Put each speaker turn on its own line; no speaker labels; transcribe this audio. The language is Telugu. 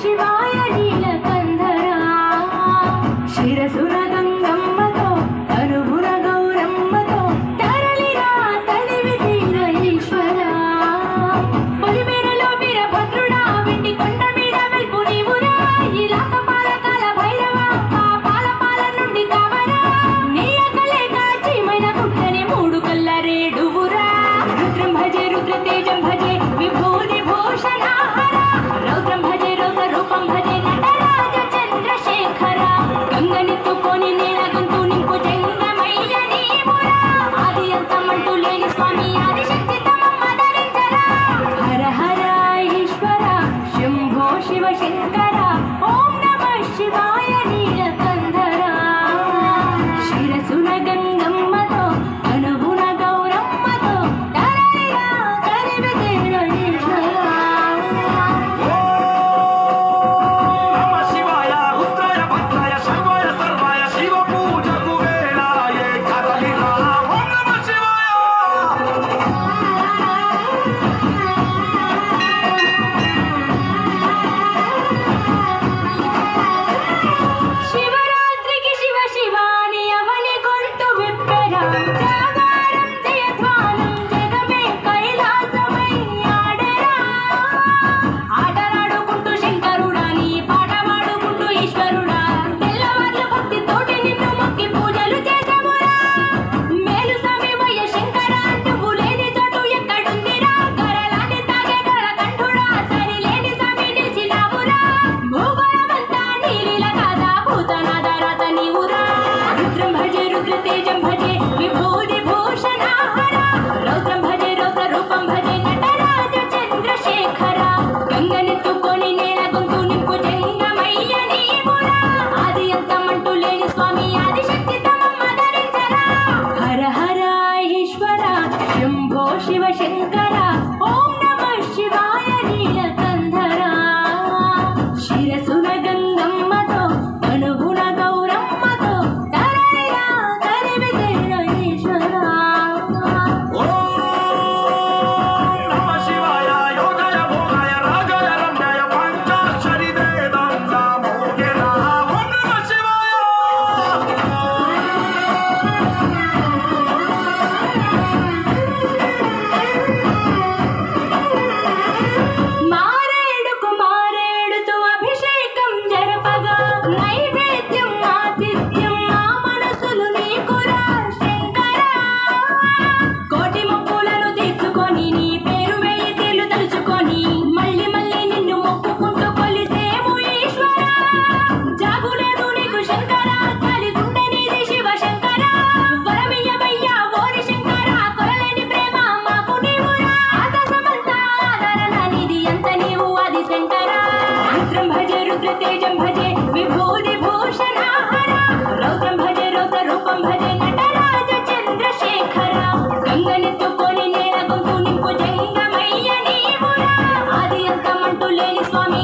శివాయ నీలకంధరా శిరసుర గంగమ్మతో తనువున గౌరమ్మతో తరలిరా తనివి తీర ఈశ్వరా పొలిమేరలో వీరభద్రుడా వెండి కొండ మీద వెల్పు నీవురా ఇలా కపాలకాల భైరవ ఆ పాల నుండి కావరా నీ అకలే కాచిమైన గుట్టని మూడు కల్ల రేడువురా రుద్రం భజే రుద్ర తేజం భజే విభూది భూషణ రౌద్రం భజే రౌద్ర రూపం భజే నటరాజ చంద్రశేఖర గంగనెత్తుకొని నేల గొంతు నింపు జంగమయ్య నీవురా ఆది అంతమంటూ లేని స్వామి ఆదిశక్తి తమమ్మ ధరించరా హర హర ఈశ్వర శంభో శివ శంకర ఓం నమః శివాయ నీలకంధరా శిరసున గంగమ్మతో అనుగుణ గౌరమ్మతో తరలిరా తనివి తీర ఈశ్వరా
నమ శివాయ రుద్రాయ భద్రాయ శర్వాయ సర్వాయ శివ పూజకు వేళాయే కదలిరా ఓం నమ శివాయ
శివరాత్రికి శివ శివాని అవని గొంతు విప్పెరా జాగారం జయధ్వానం జగమే కైలాసమై ఆడెరా ఆటలాడుకుంటూ శంకరుడాని పాట పాడుకుంటూ ఈశ్వరుడా తెల్లవార్ల భక్తితోటి నిన్ను మొక్కి పూజలు చేసామురా మేలు సమయమయ్య శంకర నువ్వు లేని చోటు ఎక్కడుందిరా గరలాని తాగే గరకంఠుడా సరిలేని స్వామి నిలిచినావురా భూగోళమంతా నీలీల కాదా భూతనాద రాత నీవురా రుద్రం భజే రుద్ర తేజం భజే విభూది భూషణ రౌద్రం భజే రౌద్ర రూపం భజే నటరాజ చంద్రశేఖర గంగనెత్తుకొని నేల గొంతు నింపు జంగమయ్య నీవురా ఆది అంతమంటూ లేని స్వామి ఆదిశక్తి తమమ్మ ధరించరా హర హర ఈశ్వర శంభో శివ శంకర ఓం నమః శివాయ నీలకంధరా శిరసున గంగమ్మతో అనుగుణ గౌరమ్మతో తరలిరా తనివి తీర ఈశ్వరా
ఓం నమ శివాయ యోగాయ భోగాయ రాగాయ రమ్యాయ పంచాక్షరి వేదం నామోగేరా ఓం నమ శివాయ
మారేడుకు మారేడుతో అభిషేకం జరపగా నైవేద్యం ఆతిథ్యం మా మనసులు నీకురా శంకర కోటి మొక్కులను తీర్చుకొని నీ పేరు వేయి తీర్లు తలుచుకొని మళ్ళీ మళ్ళీ నిన్ను మొక్కుకుంటూ కొలిసేము ఈశ్వర జాగులేదు నీకు శంకర కలిగుండె నీది శివ శంకర వరమియ్యవయ్యా ఓరి శంకర కొరలేని ప్రేమ మాకు నీవురా ఆకాశమంతా ఆదరణ నీది ఎంత నీవు ఆది శంకర రుద్రం భజే రుద్ర తేజం భజే విభూది భూషణ రౌద్రం భజే రౌద్ర రూపం భజే నటరాజ చంద్రశేఖర గంగనెత్తుకొని నేల గొంతు నింపు జంగమయ్య నీవురా ఆది అంతమంటూ లేని స్వామి